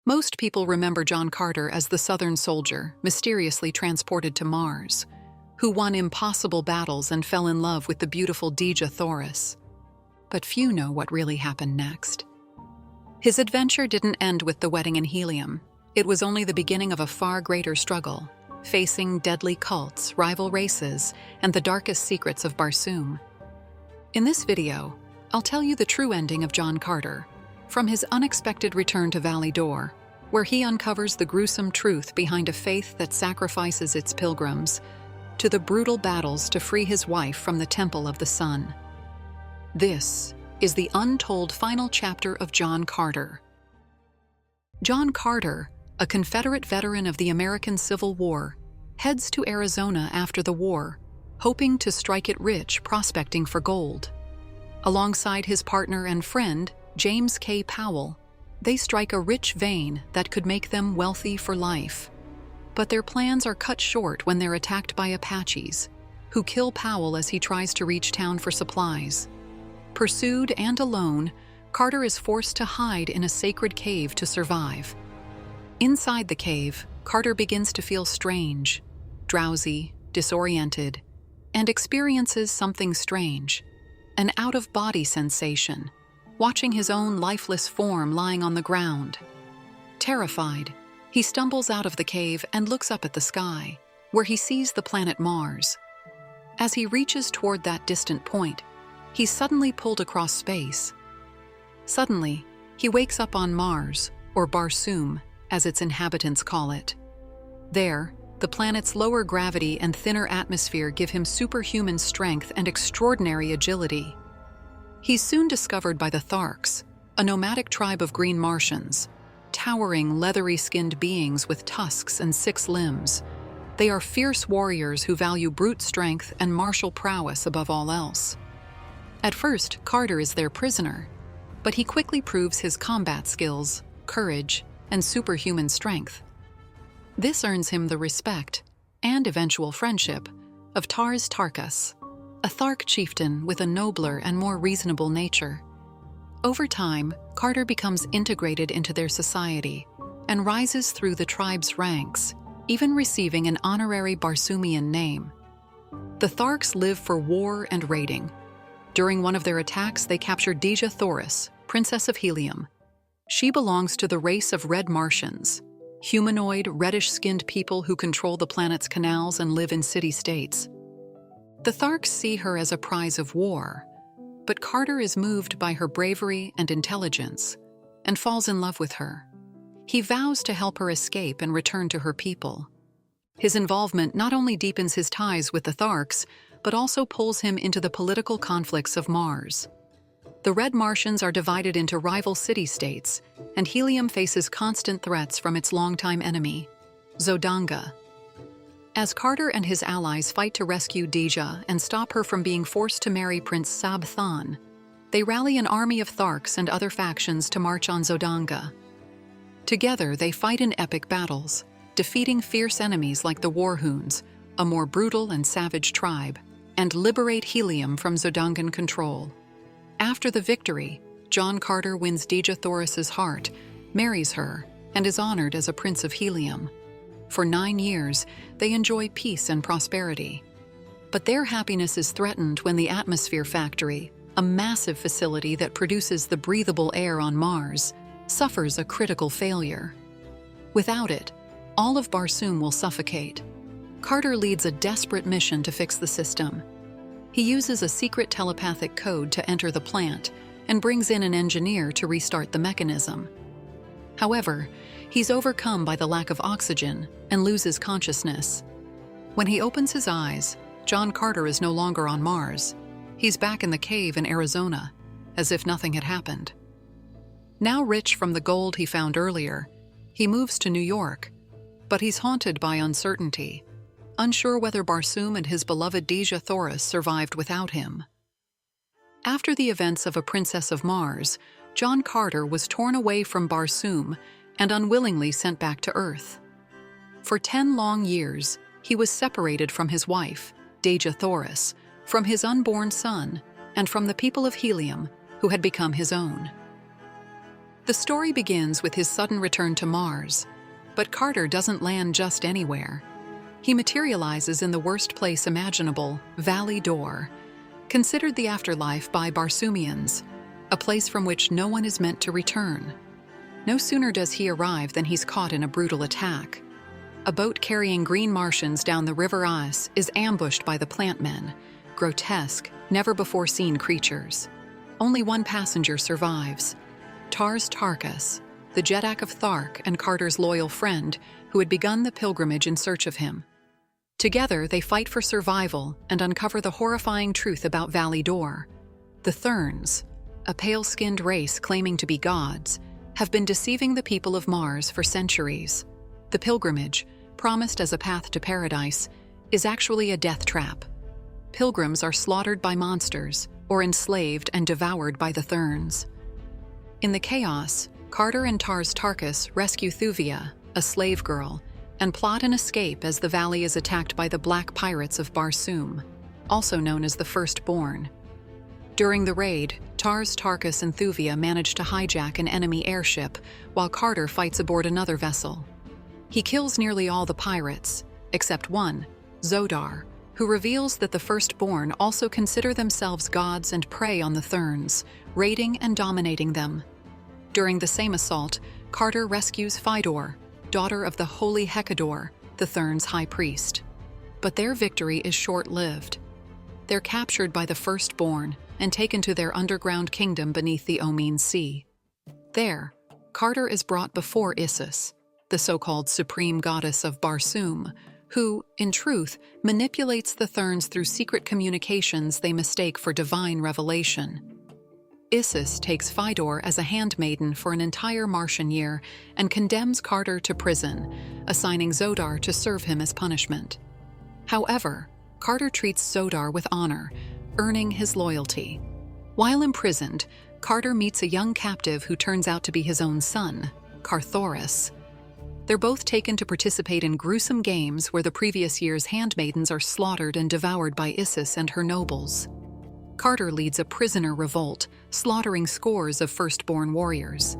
Most people remember John Carter as the Southern soldier mysteriously transported to Mars, who won impossible battles and fell in love with the beautiful Dejah Thoris. But few know what really happened next. His adventure didn't end with the wedding in Helium. It was only the beginning of a far greater struggle, facing deadly cults, rival races, and the darkest secrets of Barsoom. In this video, I'll tell you the true ending of John Carter, from his unexpected return to Valley Dor, where he uncovers the gruesome truth behind a faith that sacrifices its pilgrims, to the brutal battles to free his wife from the Temple of the Sun. This is the untold final chapter of John Carter. John Carter, a Confederate veteran of the American Civil War, heads to Arizona after the war, hoping to strike it rich prospecting for gold. Alongside his partner and friend, James K. Powell, they strike a rich vein that could make them wealthy for life. But their plans are cut short when they're attacked by Apaches, who kill Powell as he tries to reach town for supplies. Pursued and alone, Carter is forced to hide in a sacred cave to survive. Inside the cave, Carter begins to feel strange, drowsy, disoriented, and experiences something strange, an out-of-body sensation, watching his own lifeless form lying on the ground. Terrified, he stumbles out of the cave and looks up at the sky, where he sees the planet Mars. As he reaches toward that distant point, he's suddenly pulled across space. Suddenly, he wakes up on Mars, or Barsoom, as its inhabitants call it. There, the planet's lower gravity and thinner atmosphere give him superhuman strength and extraordinary agility. He's soon discovered by the Tharks, a nomadic tribe of green Martians, towering, leathery-skinned beings with tusks and 6 limbs. They are fierce warriors who value brute strength and martial prowess above all else. At first, Carter is their prisoner, but he quickly proves his combat skills, courage, and superhuman strength. This earns him the respect, and eventual friendship, of Dejah Thoris, a Thark chieftain with a nobler and more reasonable nature. Over time, Carter becomes integrated into their society and rises through the tribe's ranks, even receiving an honorary Barsoomian name. The Tharks live for war and raiding. During one of their attacks, they capture Dejah Thoris, Princess of Helium. She belongs to the race of Red Martians, humanoid, reddish-skinned people who control the planet's canals and live in city-states. The Tharks see her as a prize of war, but Carter is moved by her bravery and intelligence and falls in love with her. He vows to help her escape and return to her people. His involvement not only deepens his ties with the Tharks, but also pulls him into the political conflicts of Mars. The Red Martians are divided into rival city-states, and Helium faces constant threats from its longtime enemy, Zodanga. As Carter and his allies fight to rescue Dejah and stop her from being forced to marry Prince Sab-Than, they rally an army of Tharks and other factions to march on Zodanga. Together, they fight in epic battles, defeating fierce enemies like the Warhoons, a more brutal and savage tribe, and liberate Helium from Zodangan control. After the victory, John Carter wins Dejah Thoris's heart, marries her, and is honored as a Prince of Helium. For 9 years, they enjoy peace and prosperity. But their happiness is threatened when the Atmosphere Factory, a massive facility that produces the breathable air on Mars, suffers a critical failure. Without it, all of Barsoom will suffocate. Carter leads a desperate mission to fix the system. He uses a secret telepathic code to enter the plant and brings in an engineer to restart the mechanism. However, he's overcome by the lack of oxygen and loses consciousness. When he opens his eyes, John Carter is no longer on Mars. He's back in the cave in Arizona, as if nothing had happened. Now rich from the gold he found earlier, he moves to New York, but he's haunted by uncertainty, unsure whether Barsoom and his beloved Dejah Thoris survived without him. After the events of A Princess of Mars, John Carter was torn away from Barsoom and unwillingly sent back to Earth. For 10 long years, he was separated from his wife, Dejah Thoris, from his unborn son, and from the people of Helium, who had become his own. The story begins with his sudden return to Mars, but Carter doesn't land just anywhere. He materializes in the worst place imaginable, Valley Dor, considered the afterlife by Barsoomians, a place from which no one is meant to return. No sooner does he arrive than he's caught in a brutal attack. A boat carrying green Martians down the River Ice is ambushed by the plant men, grotesque, never-before-seen creatures. Only one passenger survives, Dejah Thoris, the Jeddak of Thark and Carter's loyal friend who had begun the pilgrimage in search of him. Together, they fight for survival and uncover the horrifying truth about Valley Dor. The Therns, a pale-skinned race claiming to be gods, have been deceiving the people of Mars for centuries. The pilgrimage, promised as a path to paradise, is actually a death trap. Pilgrims are slaughtered by monsters or enslaved and devoured by the Therns. In the chaos, Carter and Dejah Thoris rescue Thuvia, a slave girl, and plot an escape as the valley is attacked by the Black Pirates of Barsoom, also known as the Firstborn. During the raid, Dejah Thoris and Thuvia manage to hijack an enemy airship, while Carter fights aboard another vessel. He kills nearly all the pirates, except one, Zodar, who reveals that the Firstborn also consider themselves gods and prey on the Therns, raiding and dominating them. During the same assault, Carter rescues Fidor, daughter of the holy Hecador, the Therns' high priest. But their victory is short-lived. They're captured by the Firstborn and taken to their underground kingdom beneath the Omean Sea. There, Carter is brought before Isis, the so-called supreme goddess of Barsoom, who, in truth, manipulates the Therns through secret communications they mistake for divine revelation. Isis takes Fidor as a handmaiden for an entire Martian year and condemns Carter to prison, assigning Zodar to serve him as punishment. However, Carter treats Zodar with honor, earning his loyalty. While imprisoned, Carter meets a young captive who turns out to be his own son, Thoris. They're both taken to participate in gruesome games where the previous year's handmaidens are slaughtered and devoured by Isis and her nobles. Carter leads a prisoner revolt, slaughtering scores of Firstborn warriors.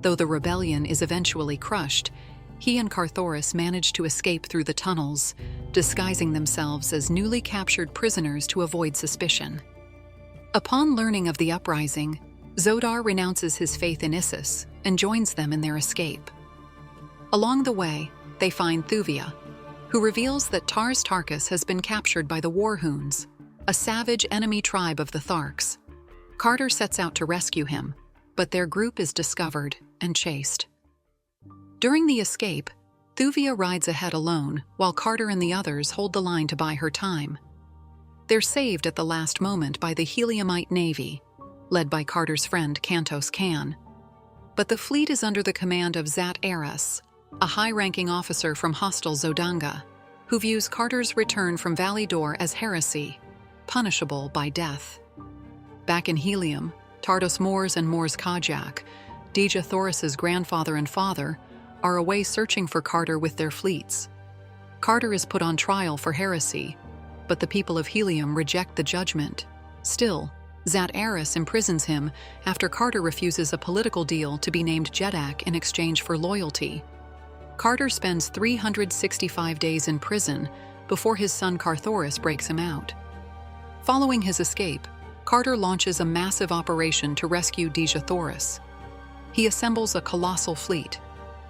Though the rebellion is eventually crushed, he and Thoris manage to escape through the tunnels, disguising themselves as newly captured prisoners to avoid suspicion. Upon learning of the uprising, Zodar renounces his faith in Isis and joins them in their escape. Along the way, they find Thuvia, who reveals that Dejah Thoris has been captured by the Warhoons, a savage enemy tribe of the Tharks. Carter sets out to rescue him, but their group is discovered and chased. During the escape, Thuvia rides ahead alone, while Carter and the others hold the line to buy her time. They're saved at the last moment by the Heliumite Navy, led by Carter's friend Cantos Can. But the fleet is under the command of Zat Eris, a high-ranking officer from hostile Zodanga, who views Carter's return from Valley Dor as heresy, punishable by death. Back in Helium, Tardos Mors and Mors Kajak, Dejah Thoris's grandfather and father, are away searching for Carter with their fleets. Carter is put on trial for heresy, but the people of Helium reject the judgment. Still, Zat Eris imprisons him after Carter refuses a political deal to be named Jeddak in exchange for loyalty. Carter spends 365 days in prison before his son Thoris breaks him out. Following his escape, Carter launches a massive operation to rescue Dejah Thoris. He assembles a colossal fleet: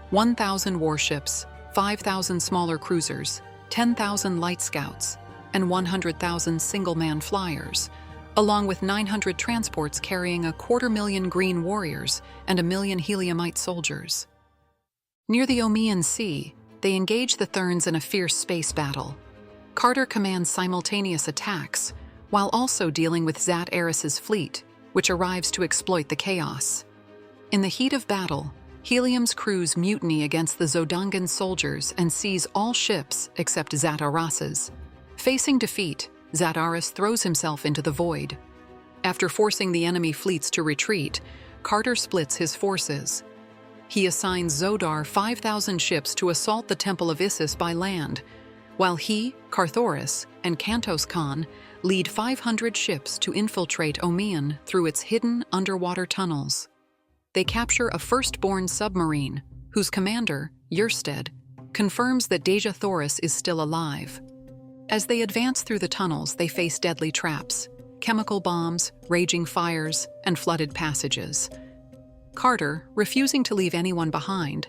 1,000 warships, 5,000 smaller cruisers, 10,000 light scouts, and 100,000 single-man flyers, along with 900 transports carrying 250,000 green warriors and 1 million Heliumite soldiers. Near the Omean Sea, they engage the Therns in a fierce space battle. Carter commands simultaneous attacks, while also dealing with Zat Eris's fleet, which arrives to exploit the chaos. In the heat of battle, Helium's crews mutiny against the Zodangan soldiers and seize all ships except Zat Eras's. Facing defeat, Zat Eris throws himself into the void. After forcing the enemy fleets to retreat, Carter splits his forces. He assigns Zodar 5,000 ships to assault the Temple of Isis by land, while he, Thoris, and Cantos Khan lead 500 ships to infiltrate Omean through its hidden underwater tunnels. they capture a Firstborn submarine, whose commander, Yersted, confirms that Dejah Thoris is still alive. As they advance through the tunnels, they face deadly traps, chemical bombs, raging fires, and flooded passages. Carter, refusing to leave anyone behind,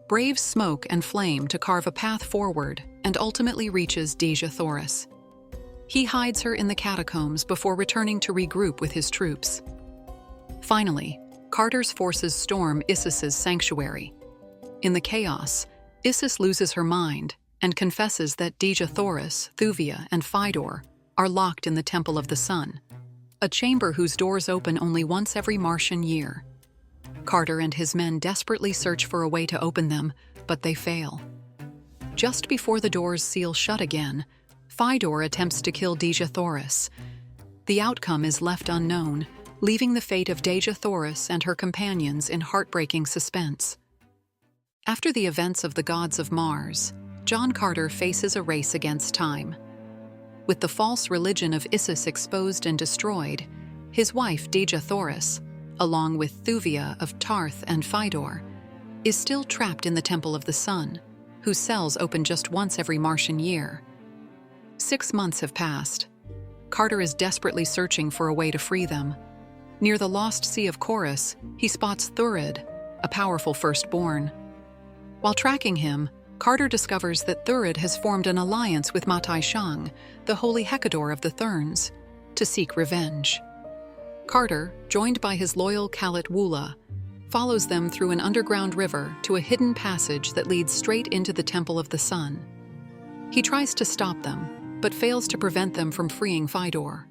braves smoke and flame to carve a path forward and ultimately reaches Dejah Thoris. He hides her in the catacombs before returning to regroup with his troops. Finally, Carter's forces storm Isis's sanctuary. In the chaos, Isis loses her mind and confesses that Dejah Thoris, Thuvia, and Phidor are locked in the Temple of the Sun, a chamber whose doors open only once every Martian year. Carter and his men desperately search for a way to open them, but they fail. Just before the doors seal shut again, Phidor attempts to kill Dejah Thoris. The outcome is left unknown, leaving the fate of Dejah Thoris and her companions in heartbreaking suspense. After the events of the Gods of Mars, John Carter faces a race against time. With the false religion of Isis exposed and destroyed, his wife Dejah Thoris, along with Thuvia of Tarth and Phidor, is still trapped in the Temple of the Sun, whose cells open just once every Martian year. 6 months have passed. Carter is desperately searching for a way to free them. Near the lost Sea of Chorus, he spots Thurid, a powerful Firstborn. While tracking him, Carter discovers that Thurid has formed an alliance with Matai Shang, the holy Hecador of the Therns, to seek revenge. Carter, joined by his loyal Kalit Wula, follows them through an underground river to a hidden passage that leads straight into the Temple of the Sun. He tries to stop them, but fails to prevent them from freeing Phidor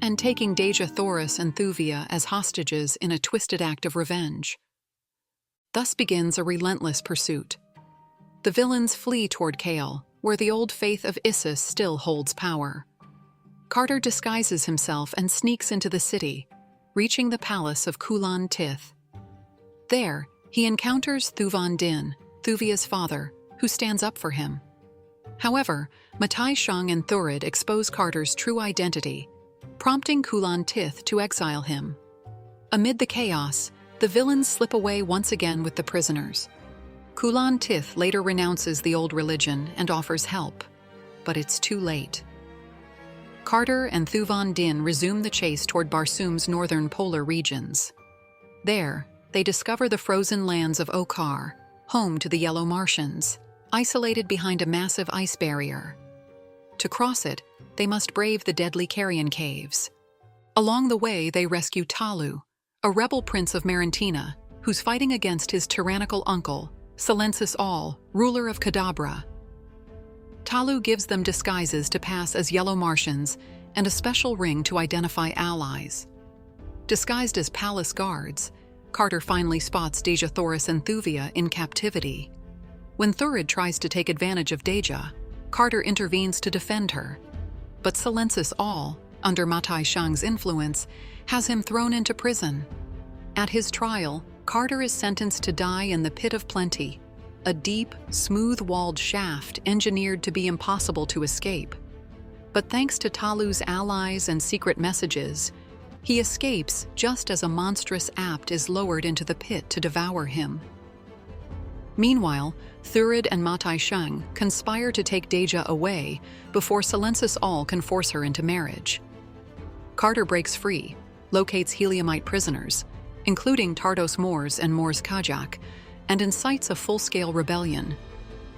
and taking Dejah Thoris and Thuvia as hostages in a twisted act of revenge. Thus begins a relentless pursuit. The villains flee toward Kale, where the old faith of Isis still holds power. Carter disguises himself and sneaks into the city, reaching the palace of Kulan Tith. There, he encounters Thuvan Din, Thuvia's father, who stands up for him. However, Matai Shang and Thurid expose Carter's true identity, prompting Kulan Tith to exile him. Amid the chaos, the villains slip away once again with the prisoners. Kulan Tith later renounces the old religion and offers help, but it's too late. Carter and Thuvan Din resume the chase toward Barsoom's northern polar regions. There, they discover the frozen lands of Okar, home to the Yellow Martians, isolated behind a massive ice barrier. To cross it, they must brave the deadly Carrion Caves. Along the way, they rescue Talu, a rebel prince of Marantina, who's fighting against his tyrannical uncle, Silensis All, ruler of Kadabra. Talu gives them disguises to pass as Yellow Martians and a special ring to identify allies. Disguised as palace guards, Carter finally spots Dejah Thoris and Thuvia in captivity. When Thurid tries to take advantage of Dejah, Carter intervenes to defend her. But Silensis All, under Matai Shang's influence, has him thrown into prison. At his trial, Carter is sentenced to die in the Pit of Plenty, a deep, smooth-walled shaft engineered to be impossible to escape. But thanks to Talu's allies and secret messages, he escapes just as a monstrous apt is lowered into the pit to devour him. Meanwhile, Thurid and Matai Shang conspire to take Dejah away before Silensis All can force her into marriage. Carter breaks free, locates Heliumite prisoners, including Tardos Mors and Mors Kajak, and incites a full-scale rebellion.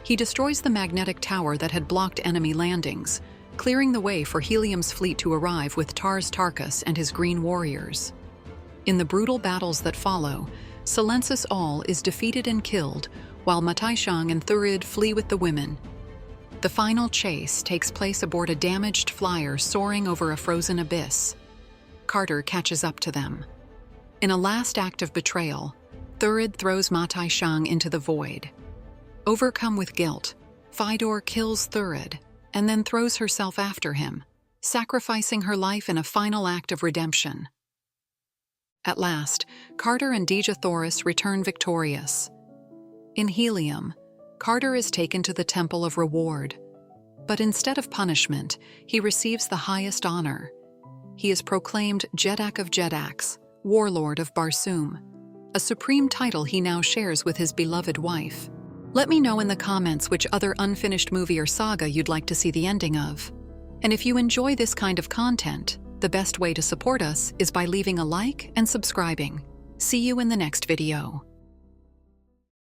He destroys the magnetic tower that had blocked enemy landings, clearing the way for Helium's fleet to arrive with Tars Tarkas and his Green Warriors. In the brutal battles that follow, Silensis All is defeated and killed, while Matai Shang and Thurid flee with the women. The final chase takes place aboard a damaged flyer soaring over a frozen abyss. Carter catches up to them. In a last act of betrayal, Thurid throws Matai Shang into the void. Overcome with guilt, Phidor kills Thurid and then throws herself after him, sacrificing her life in a final act of redemption. At last, Carter and Dejah Thoris return victorious. In Helium, Carter is taken to the Temple of Reward. But instead of punishment, he receives the highest honor. He is proclaimed Jeddak of Jeddaks, Warlord of Barsoom, a supreme title he now shares with his beloved wife. Let me know in the comments which other unfinished movie or saga you'd like to see the ending of. And if you enjoy this kind of content, the best way to support us is by leaving a like and subscribing. See you in the next video.